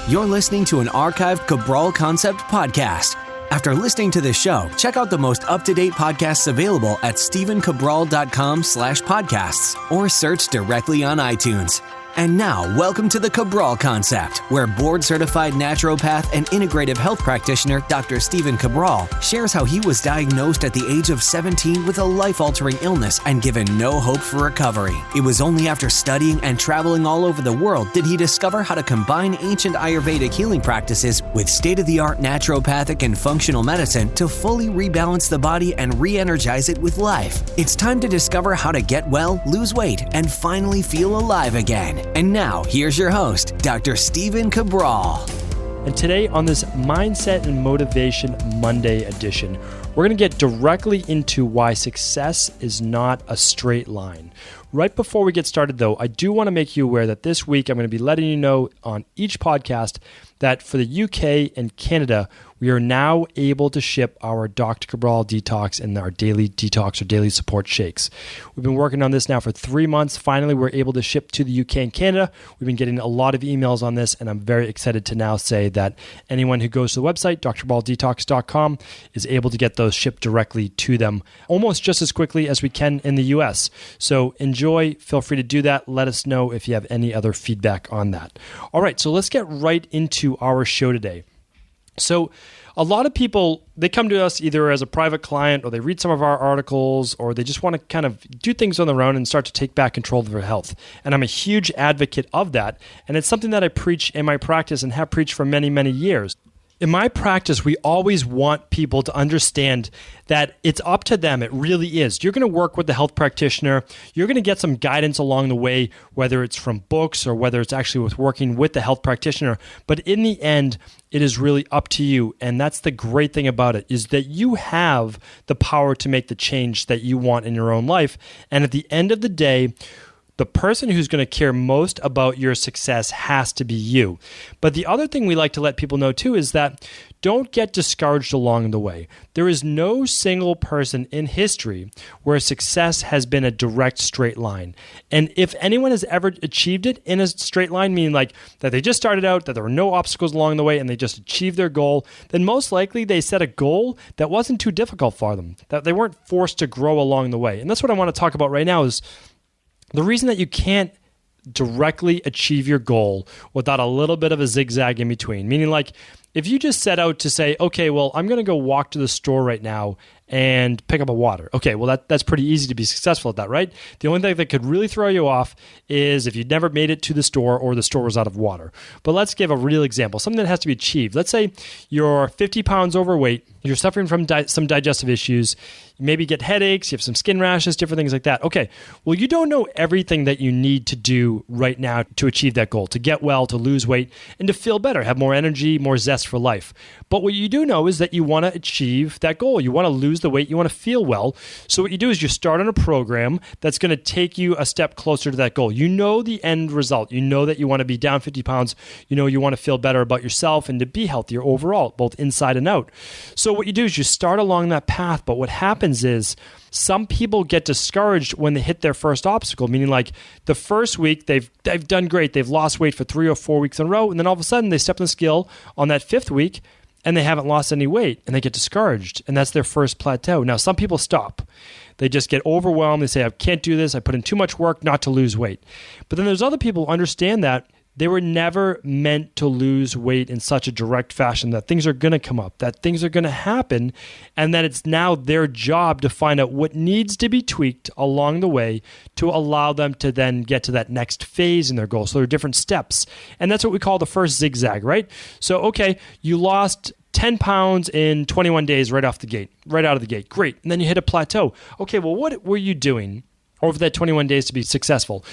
You're listening to an archived Cabral Concept podcast. After listening to this show, check out the most up-to-date podcasts available at stephencabral.com/podcasts or search directly on iTunes. And now, welcome to the Cabral Concept, where board-certified naturopath and integrative health practitioner Dr. Stephen Cabral shares how he was diagnosed at the age of 17 with a life-altering illness and given no hope for recovery. It was only after studying and traveling all over the world did he discover how to combine ancient Ayurvedic healing practices with state-of-the-art naturopathic and functional medicine to fully rebalance the body and re-energize it with life. It's time to discover how to get well, lose weight, and finally feel alive again. And now, here's your host, Dr. Stephen Cabral. And today on this Mindset and Motivation Monday edition, we're going to get directly into why success is not a straight line. Right before we get started, though, I do want to make you aware that this week I'm going to be letting you know on each podcast that for the UK and Canada, we are now able to ship our Dr. Cabral Detox and our daily detox or daily support shakes. We've been working on this now for 3 months. Finally, we're able to ship to the UK and Canada. We've been getting a lot of emails on this, and I'm very excited to now say that anyone who goes to the website, drcabraldetox.com, is able to get those shipped directly to them almost just as quickly as we can in the US. So enjoy. Feel free to do that. Let us know if you have any other feedback on that. All right, so let's get right into our show today. So a lot of people, they come to us either as a private client or they read some of our articles or they just want to kind of do things on their own and start to take back control of their health. And I'm a huge advocate of that. And it's something that I preach in my practice and have preached for many, many years. In my practice, we always want people to understand that it's up to them. It really is. You're going to work with the health practitioner. You're going to get some guidance along the way, whether it's from books or whether it's actually with working with the health practitioner. But in the end, it is really up to you. And that's the great thing about it, is that you have the power to make the change that you want in your own life. And at the end of the day, the person who's going to care most about your success has to be you. But the other thing we like to let people know too is that don't get discouraged along the way. There is no single person in history where success has been a direct straight line. And if anyone has ever achieved it in a straight line, meaning like that they just started out, that there were no obstacles along the way and they just achieved their goal, then most likely they set a goal that wasn't too difficult for them, that they weren't forced to grow along the way. And that's what I want to talk about right now is the reason that you can't directly achieve your goal without a little bit of a zigzag in between. Meaning like if you just set out to say, okay, well, I'm going to go walk to the store right now and pick up a water. Okay, well, that's pretty easy to be successful at that, right? The only thing that could really throw you off is if you'd never made it to the store or the store was out of water. But let's give a real example, something that has to be achieved. Let's say you're 50 pounds overweight, you're suffering from some digestive issues, you maybe get headaches, you have some skin rashes, different things like that. Okay, well, you don't know everything that you need to do right now to achieve that goal, to get well, to lose weight, and to feel better, have more energy, more zest for life. But what you do know is that you want to achieve that goal. You want to lose the weight, you want to feel well. So what you do is you start on a program that's going to take you a step closer to that goal. You know the end result. You know that you want to be down 50 pounds. You know you want to feel better about yourself and to be healthier overall, both inside and out. So what you do is you start along that path, but what happens is some people get discouraged when they hit their first obstacle, meaning like the first week they've done great. They've lost weight for 3 or 4 weeks in a row, and then all of a sudden they step on the scale on that 5th week and they haven't lost any weight and they get discouraged, and that's their first plateau. Now, some people stop. They just get overwhelmed. They say, I can't do this. I put in too much work not to lose weight. But then there's other people who understand that they were never meant to lose weight in such a direct fashion, that things are going to come up, that things are going to happen, and that it's now their job to find out what needs to be tweaked along the way to allow them to then get to that next phase in their goal. So there are different steps. And that's what we call the first zigzag, right? So, okay, you lost 10 pounds in 21 days right out of the gate. Great. And then you hit a plateau. Okay, well, what were you doing over that 21 days to be successful?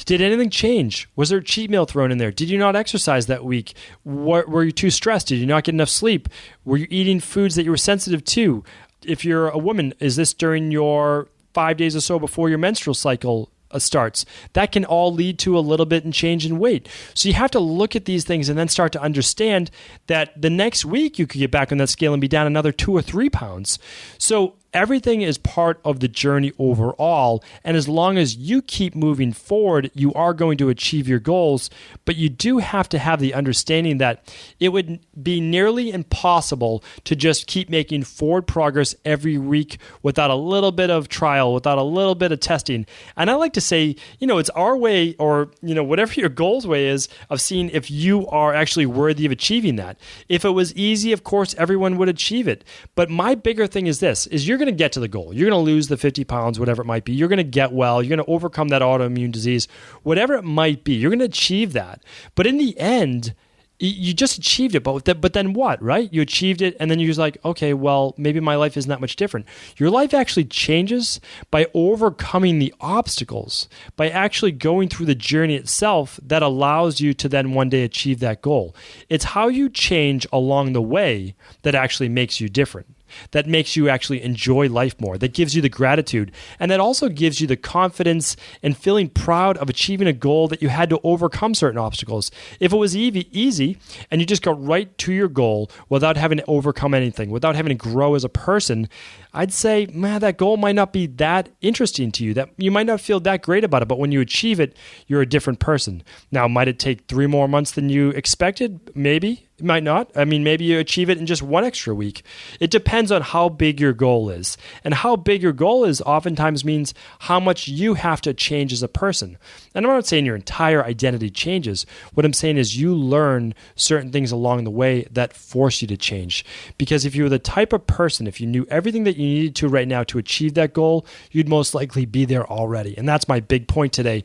Did anything change? Was there a cheat meal thrown in there? Did you not exercise that week? Were you too stressed? Did you not get enough sleep? Were you eating foods that you were sensitive to? If you're a woman, is this during your 5 days or so before your menstrual cycle starts? That can all lead to a little bit in change in weight. So you have to look at these things and then start to understand that the next week you could get back on that scale and be down another 2 or 3 pounds. So Everything is part of the journey overall, and as long as you keep moving forward, you are going to achieve your goals, but you do have to have the understanding that it would be nearly impossible to just keep making forward progress every week without a little bit of trial, without a little bit of testing. And I like to say, it's our way, or, whatever your goals way is, of seeing if you are actually worthy of achieving that. If it was easy, of course, everyone would achieve it. But my bigger thing is this, is you're going to get to the goal. You're going to lose the 50 pounds, whatever it might be. You're going to get well. You're going to overcome that autoimmune disease, whatever it might be. You're going to achieve that. But in the end, you just achieved it, but then what, right? You achieved it, and then you're just like, okay, well, maybe my life isn't that much different. Your life actually changes by overcoming the obstacles, by actually going through the journey itself that allows you to then one day achieve that goal. It's how you change along the way that actually makes you different, that makes you actually enjoy life more, that gives you the gratitude, and that also gives you the confidence and feeling proud of achieving a goal that you had to overcome certain obstacles. If it was easy and you just got right to your goal without having to overcome anything, without having to grow as a person, I'd say, man, that goal might not be that interesting to you, that you might not feel that great about it, but when you achieve it, you're a different person. Now, might it take 3 more months than you expected? Maybe. It might not. I mean, maybe you achieve it in just 1 extra week. It depends on how big your goal is. And how big your goal is oftentimes means how much you have to change as a person. And I'm not saying your entire identity changes. What I'm saying is you learn certain things along the way that force you to change. Because if you were the type of person, if you knew everything that you needed to right now to achieve that goal, you'd most likely be there already. And that's my big point today,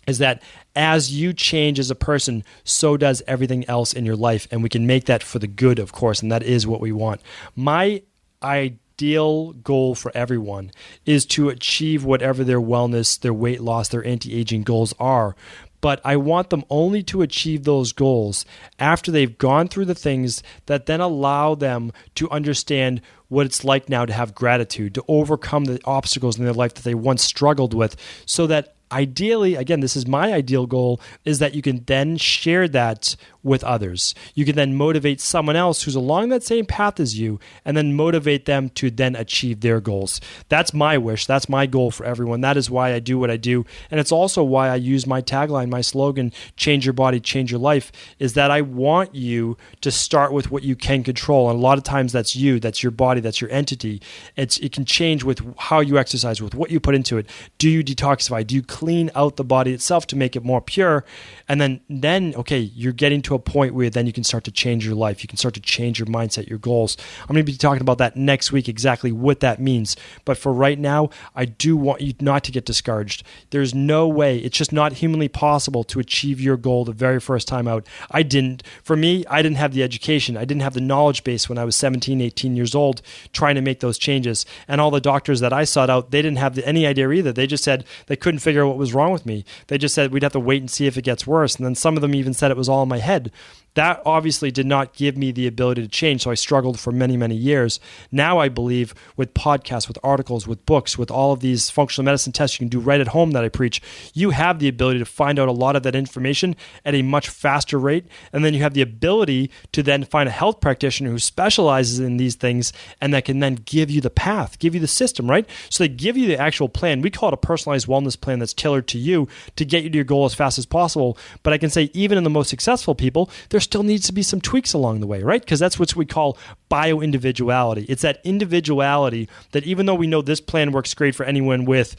is that as you change as a person, so does everything else in your life. And we can make that for the good, of course, and that is what we want. My ideal goal for everyone is to achieve whatever their wellness, their weight loss, their anti-aging goals are. But I want them only to achieve those goals after they've gone through the things that then allow them to understand what it's like now to have gratitude, to overcome the obstacles in their life that they once struggled with, so that ideally, again, this is my ideal goal, is that you can then share that with others. You can then motivate someone else who's along that same path as you, and then motivate them to then achieve their goals. That's my wish. That's my goal for everyone. That is why I do what I do. And it's also why I use my tagline, my slogan, change your body, change your life, is that I want you to start with what you can control. And a lot of times that's you, that's your body, that's your entity. It can change with how you exercise, with what you put into it. Do you detoxify? Do you clean out the body itself to make it more pure? And then okay, you're getting to a point where then you can start to change your life. You can start to change your mindset, your goals. I'm going to be talking about that next week, exactly what that means. But for right now, I do want you not to get discouraged. There's no way, it's just not humanly possible to achieve your goal the very first time out. I didn't. For me, I didn't have the education. I didn't have the knowledge base when I was 17, 18 years old trying to make those changes. And all the doctors that I sought out, they didn't have any idea either. They just said they couldn't figure out what was wrong with me. They just said we'd have to wait and see if it gets worse. And then some of them even said it was all in my head. That obviously did not give me the ability to change, so I struggled for many, many years. Now I believe with podcasts, with articles, with books, with all of these functional medicine tests you can do right at home that I preach, you have the ability to find out a lot of that information at a much faster rate, and then you have the ability to then find a health practitioner who specializes in these things and that can then give you the path, give you the system, right? So they give you the actual plan. We call it a personalized wellness plan that's tailored to you to get you to your goal as fast as possible. But I can say even in the most successful people, there still needs to be some tweaks along the way, right? Because that's what we call bio-individuality. It's that individuality that even though we know this plan works great for anyone with,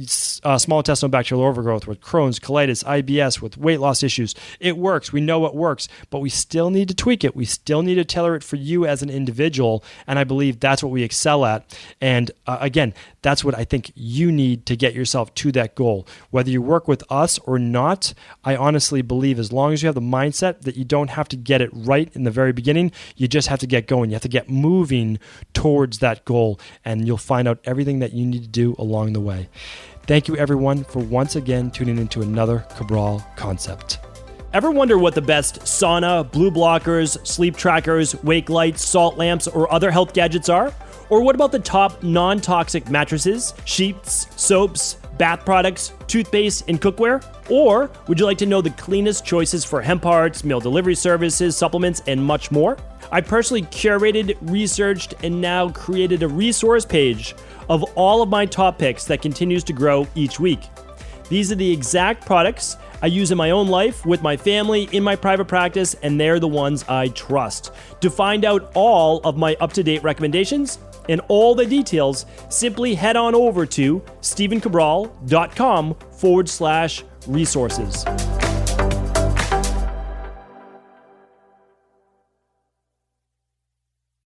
small intestinal bacterial overgrowth, with Crohn's, colitis, IBS, with weight loss issues, it works. We know it works, but we still need to tweak it. We still need to tailor it for you as an individual, and I believe that's what we excel at. And again, that's what I think you need to get yourself to that goal. Whether you work with us or not, I honestly believe as long as you have the mindset that you don't have to get it right in the very beginning, you just have to get going. You have to get moving towards that goal, and you'll find out everything that you need to do along the way. Thank you, everyone, for once again tuning into another Cabral Concept. Ever wonder what the best sauna, blue blockers, sleep trackers, wake lights, salt lamps, or other health gadgets are? Or what about the top non-toxic mattresses, sheets, soaps, bath products, toothpaste, and cookware? Or would you like to know the cleanest choices for hemp parts, meal delivery services, supplements, and much more? I personally curated, researched, and now created a resource page of all of my top picks that continues to grow each week. These are the exact products I use in my own life, with my family, in my private practice, and they're the ones I trust. To find out all of my up-to-date recommendations and all the details, simply head on over to stephencabral.com/resources.